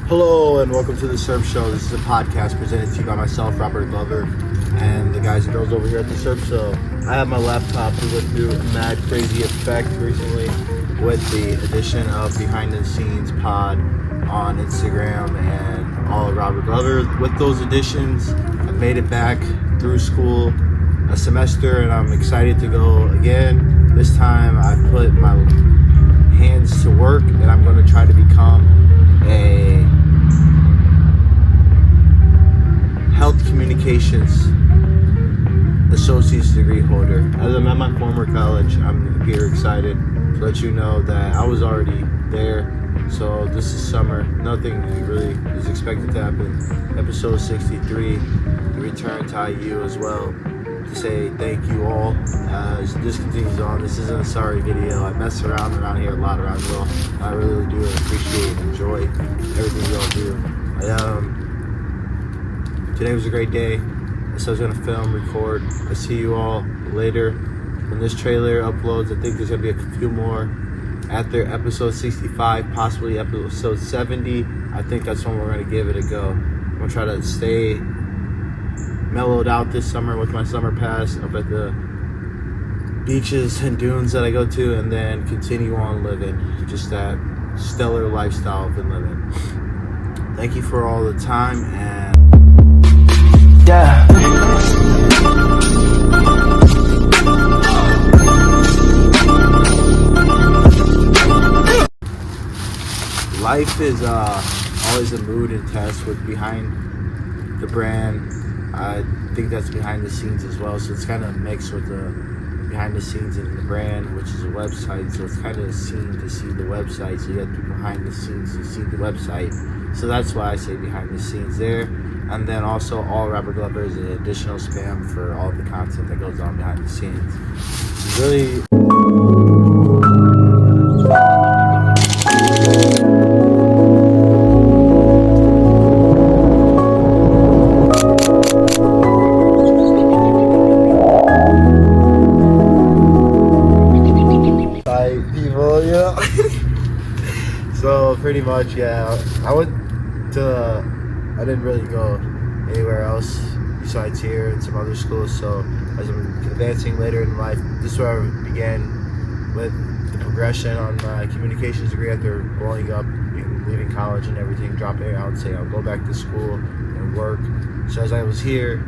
Hello and welcome to the Surp Show. This is a podcast presented to you by myself, Robert Glover, and the guys and girls over here at the Surp Show. I have my laptop. We went through a mad crazy effect recently with the addition of Behind the Scenes Pod on Instagram and all of Robert Glover. With those additions, I've made it back through school a semester and I'm excited to go again. This time I've put my hands to work and I'm going to try to become a health communications associate's degree holder. As I'm at my former college, I'm here excited to let you know that I was already there. So this is summer. Nothing really is expected to happen. Episode 63, the return to IU as well. To say thank you all as this continues on. This isn't a sorry video. I mess around here a lot around you all. I really do appreciate and enjoy everything you all do. Today was a great day. So I was gonna film, record. I see you all later. When this trailer uploads, I think there's gonna be a few more after episode 65, possibly episode 70. I think that's when we're gonna give it a go. I'm gonna try to stay mellowed out this summer with my summer pass up at the beaches and dunes that I go to, and then continue on living just that stellar lifestyle I've been living. Thank you for all the time and yeah. Life is always a mood and test with behind the brand. I think that's behind the scenes as well, so it's kind of mixed with the behind the scenes and the brand, which is a website. So it's kind of seen to see the website, so you have to be behind the scenes to see the website. So that's why I say behind the scenes there. And then also all Robert Glover is an additional spam for all the content that goes on behind the scenes. It's really people, yeah. So pretty much, yeah. I didn't really go anywhere else besides here and some other schools. So as I'm advancing later in life, this is where I began with the progression on my communications degree after growing up, leaving college and everything, dropping out and saying I'll go back to school and work. So as I was here,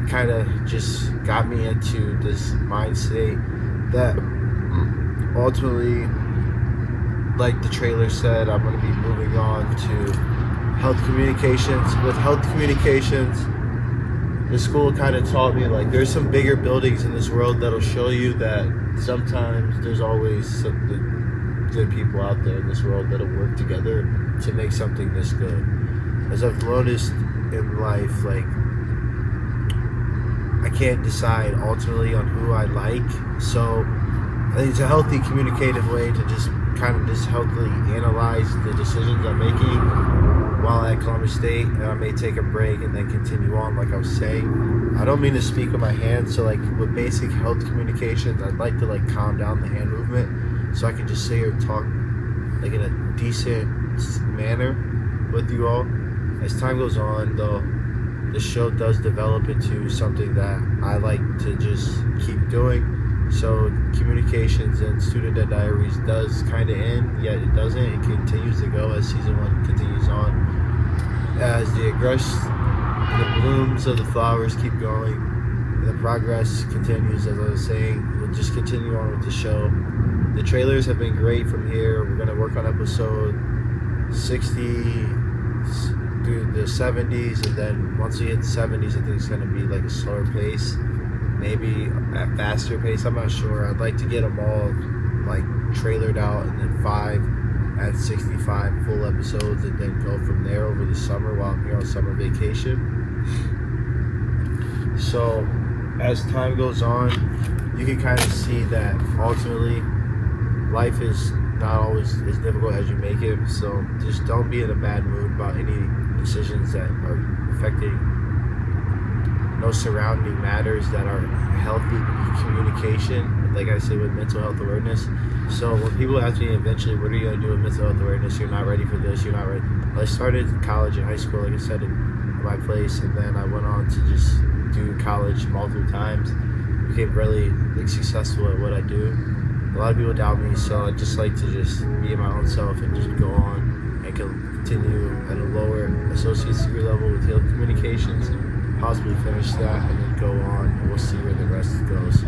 it kind of just got me into this mind state that ultimately, like the trailer said, I'm going to be moving on to health communications. With health communications, the school kind of taught me like there's some bigger buildings in this world that'll show you that sometimes there's always some good people out there in this world that'll work together to make something this good. As I've noticed in life, like I can't decide ultimately on who I like, so I think it's a healthy communicative way to just kind of just healthily analyze the decisions I'm making while at Columbus State, and I may take a break and then continue on like I was saying. I don't mean to speak with my hands, so like with basic health communications, I'd like to like calm down the hand movement so I can just sit here and talk like in a decent manner with you all. As time goes on though, the show does develop into something that I like to just keep doing. So communications and student debt diaries does kind of end, yet it doesn't. It continues to go as season 1 continues on. As the the blooms of the flowers keep going, and the progress continues, as I was saying, we'll just continue on with the show. The trailers have been great from here. We're going to work on episode 60 through the 70s, and then once we hit the 70s, I think it's going to be like a slower pace. Maybe at faster pace, I'm not sure. I'd like to get them all like trailered out and then 5 at 65 full episodes and then go from there over the summer while I'm here on summer vacation. So as time goes on, you can kind of see that ultimately life is not always as difficult as you make it. So just don't be in a bad mood about any decisions that are affecting no surrounding matters that are healthy communication, like I say with mental health awareness. So when people ask me eventually, what are you going to do with mental health awareness? You're not ready for this, you're not ready. Well, I started college and high school, like I said, in my place, and then I went on to just do college multiple times. Became really successful at what I do. A lot of people doubt me, so I just like to just be my own self and just go on and continue at a lower associate's degree level with health communications, possibly finish that, and then go on, and we'll see where the rest goes.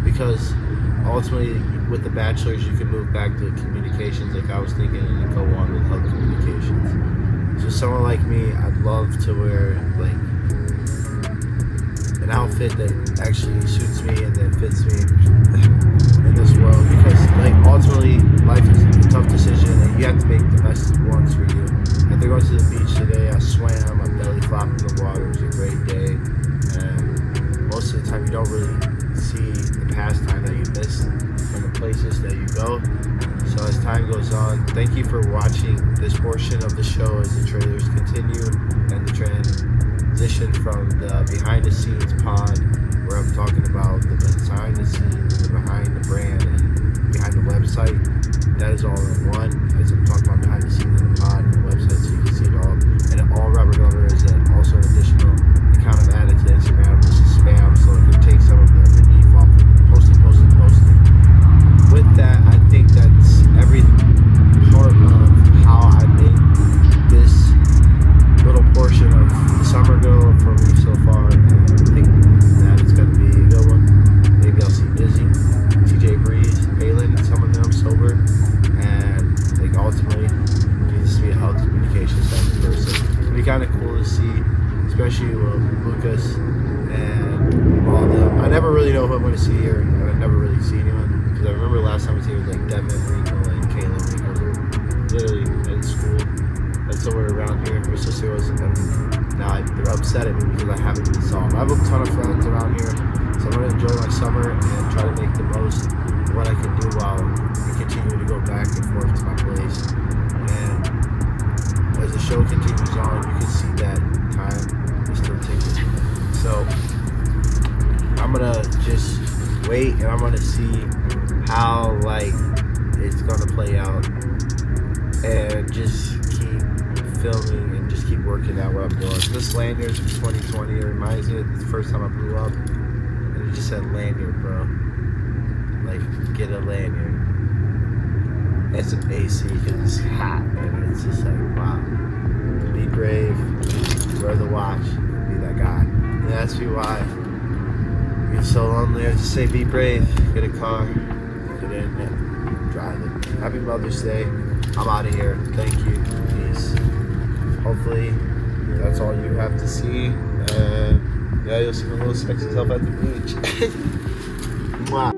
Because ultimately, with the bachelor's, you can move back to communications, like I was thinking, and then go on with health communications. So someone like me, I'd love to wear like an outfit that actually suits me and that fits me in this world, because like ultimately life is a tough decision and you have to make the best ones for you. After going to the beach today, I swam, I belly flopped in the water. It was a great day, and most of the time you don't really see the pastime that you miss from the places that you go. So as time goes on, thank you for watching this portion of the show as the trailers continue and the transition from the behind the scenes pod, where I'm talking about the behind the scenes, the behind the brand, and behind the website. That is all in one, as I'm talking about behind the scenes in the pod and the website, so you can see it all. And all Robert Glover is also an additional account I've added to Instagram. This is spam, so it can take some of the relief off posting. With that, I think that's every part of how I made this little portion of the summer go for me so far. And I think that it's going to be a good one. Maybe I'll see Busy, TJ Breeze, Balin, and some of them sober. And like ultimately, needs to be a health communication type person. It'd be kind of cool to see, especially with Lucas and all of them. I never really know who I'm going to see here. I never really see anyone. Because I remember last time I was here with like Devin, Rico, and Kaylin. We were literally in school. That's somewhere around here. My sister was, and now they're upset at me because I haven't really saw them. I have a ton of friends around here, so I'm going to enjoy my summer and try to make the most of what I can do while I continue to go back and forth to my place. And as the show continues on, you can see that time is still ticking. So I'm going to just wait, and I'm going to see how like it's going to play out, and just keep filming and just keep working out what I'm doing. This lanyard from 2020, it reminds me of the first time I blew up, and it just said lanyard, bro. Like, get a lanyard. It's an AC because it's hot, and it's just like, wow. Be brave, wear the watch, be that guy. And that's why you're so lonely. I just say be brave, get a car, get in it, drive it. Happy Mother's Day. I'm out of here. Thank you. Peace. Hopefully that's all you have to see, and yeah, you'll see my little sexy self at the beach. Mwah.